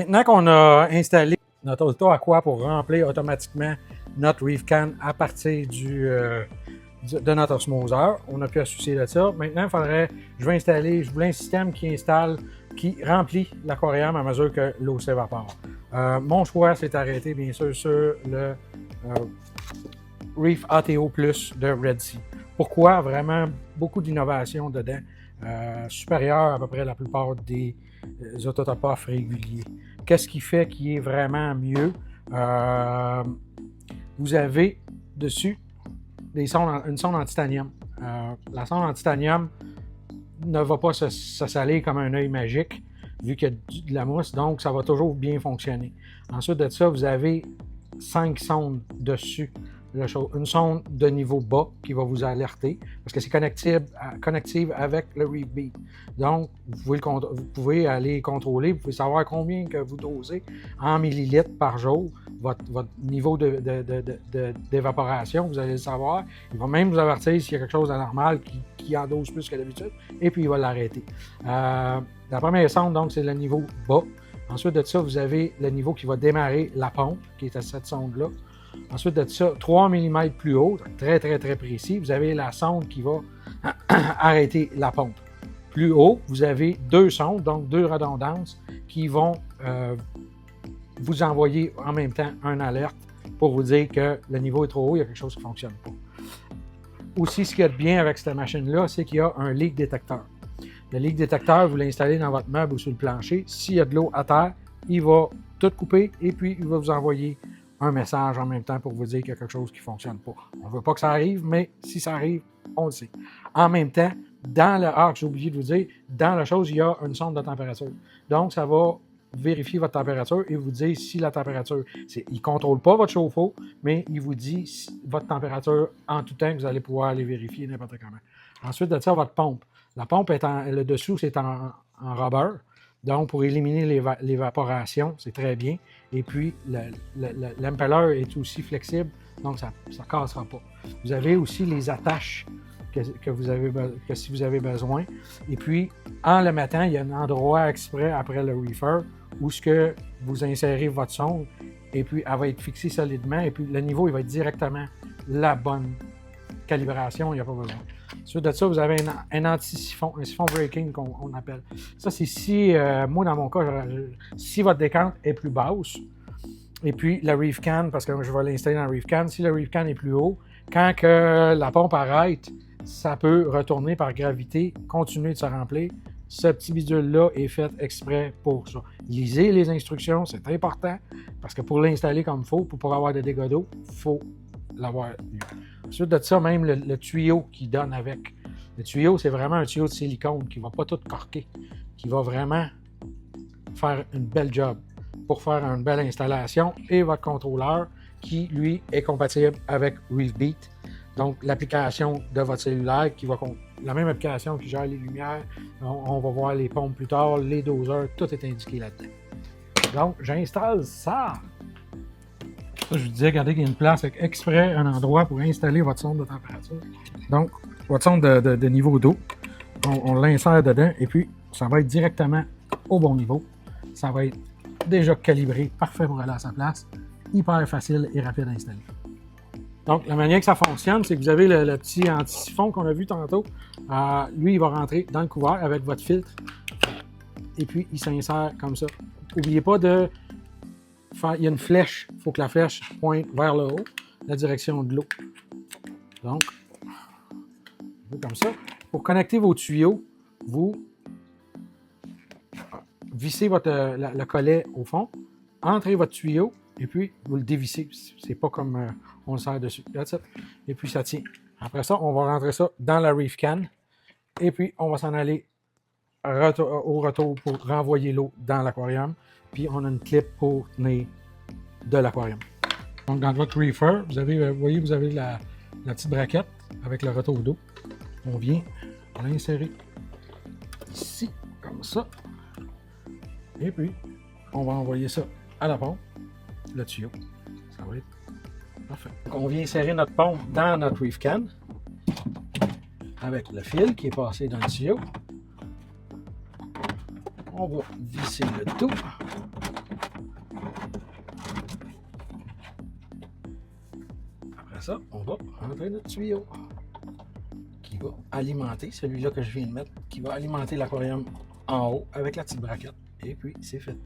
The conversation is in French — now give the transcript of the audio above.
Maintenant qu'on a installé notre auto aqua pour remplir automatiquement notre reef can à partir de notre osmoseur, on n'a plus à se soucier de ça. Maintenant, je voulais un système qui remplit l'aquarium à mesure que l'eau s'évapore. Mon choix s'est arrêté bien sûr sur le Reef ATO Plus de Red Sea. Pourquoi? Vraiment beaucoup d'innovation dedans, supérieure à peu près la plupart des autotopophes réguliers. Qu'est-ce qui fait qu'il est vraiment mieux? Vous avez dessus une sonde en titanium. La sonde en titanium ne va pas se salir comme un œil magique, vu qu'il y a de la mousse, donc ça va toujours bien fonctionner. Ensuite de ça, vous avez 5 sondes dessus. Une sonde de niveau bas qui va vous alerter, parce que c'est connective avec le ReefBeat. Donc, vous pouvez aller contrôler, vous pouvez savoir combien que vous dosez en millilitres par jour, votre niveau d'évaporation, vous allez le savoir. Il va même vous avertir s'il y a quelque chose d'anormal qui en dose plus que d'habitude, et puis il va l'arrêter. La première sonde, donc, c'est le niveau bas. Ensuite de ça, vous avez le niveau qui va démarrer la pompe, qui est à cette sonde-là. Ensuite de ça, 3 mm plus haut, très précis, vous avez la sonde qui va arrêter la pompe. Plus haut, vous avez 2 sondes, donc 2 redondances, qui vont vous envoyer en même temps une alerte pour vous dire que le niveau est trop haut, il y a quelque chose qui ne fonctionne pas. Aussi, ce qu'il y a de bien avec cette machine-là, c'est qu'il y a un leak détecteur. Le leak détecteur, vous l'installez dans votre meuble ou sur le plancher. S'il y a de l'eau à terre, il va tout couper et puis il va vous envoyer un message en même temps pour vous dire qu'il y a quelque chose qui ne fonctionne pas. On ne veut pas que ça arrive, mais si ça arrive, on le sait. En même temps, j'ai oublié de vous dire, dans la chose, il y a une sonde de température. Donc, ça va vérifier votre température et vous dire si la température, il ne contrôle pas votre chauffe-eau, mais il vous dit votre température en tout temps, que vous allez pouvoir aller vérifier n'importe comment. Ensuite de ça, votre pompe. La pompe, le dessous, c'est en rubber. Donc, pour éliminer l'évaporation, c'est très bien. Et puis, l'impeller est aussi flexible, donc ça ne cassera pas. Vous avez aussi les attaches que si vous avez besoin. Et puis, en le mettant, il y a un endroit exprès après le reefer où vous insérez votre sonde et puis elle va être fixée solidement et puis le niveau, il va être directement la bonne calibration, il n'y a pas besoin. Ensuite de ça, vous avez un anti-siphon, un siphon breaking qu'on appelle. Ça, c'est si, moi dans mon cas, si votre décante est plus basse, et puis le reef can, parce que je vais l'installer dans le reef can, si le reef can est plus haut, quand que la pompe arrête, ça peut retourner par gravité, continuer de se remplir. Ce petit bidule-là est fait exprès pour ça. Lisez les instructions, c'est important, parce que pour l'installer comme il faut, pour avoir des dégâts d'eau, il faut l'avoir lu. Ensuite de ça, même le tuyau qui donne avec. Le tuyau, c'est vraiment un tuyau de silicone qui ne va pas tout corquer, qui va vraiment faire une belle job pour faire une belle installation. Et votre contrôleur qui, lui, est compatible avec ReefBeat. Donc, l'application de votre cellulaire, la même application qui gère les lumières. On va voir les pompes plus tard, les doseurs, tout est indiqué là-dedans. Donc, j'installe ça. Ça, je vous disais, regardez qu'il y a une place avec exprès un endroit pour installer votre sonde de température. Donc, votre sonde de niveau d'eau, on l'insère dedans et puis ça va être directement au bon niveau. Ça va être déjà calibré, parfait pour aller à sa place, hyper facile et rapide à installer. Donc, la manière que ça fonctionne, c'est que vous avez le petit anti-siphon qu'on a vu tantôt. Lui, il va rentrer dans le couvert avec votre filtre et puis il s'insère comme ça. N'oubliez pas il y a une flèche, il faut que la flèche pointe vers le haut, la direction de l'eau. Donc, comme ça. Pour connecter vos tuyaux, vous vissez le collet au fond, entrez votre tuyau et puis vous le dévissez. C'est pas comme on le serre dessus. Et puis ça tient. Après ça, on va rentrer ça dans la reef can et puis on va s'en aller au retour pour renvoyer l'eau dans l'aquarium. Puis on a une clip pour tenir de l'aquarium. Donc dans votre reefer, vous avez la petite braquette avec le retour d'eau. On vient l'insérer ici, comme ça. Et puis, on va envoyer ça à la pompe, le tuyau. Ça va être parfait. Donc on vient insérer notre pompe dans notre reef can avec le fil qui est passé dans le tuyau. On va visser le tout. Après ça, on va rentrer notre tuyau qui va alimenter, celui-là que je viens de mettre, qui va alimenter l'aquarium en haut avec la petite braquette. Et puis, c'est fait.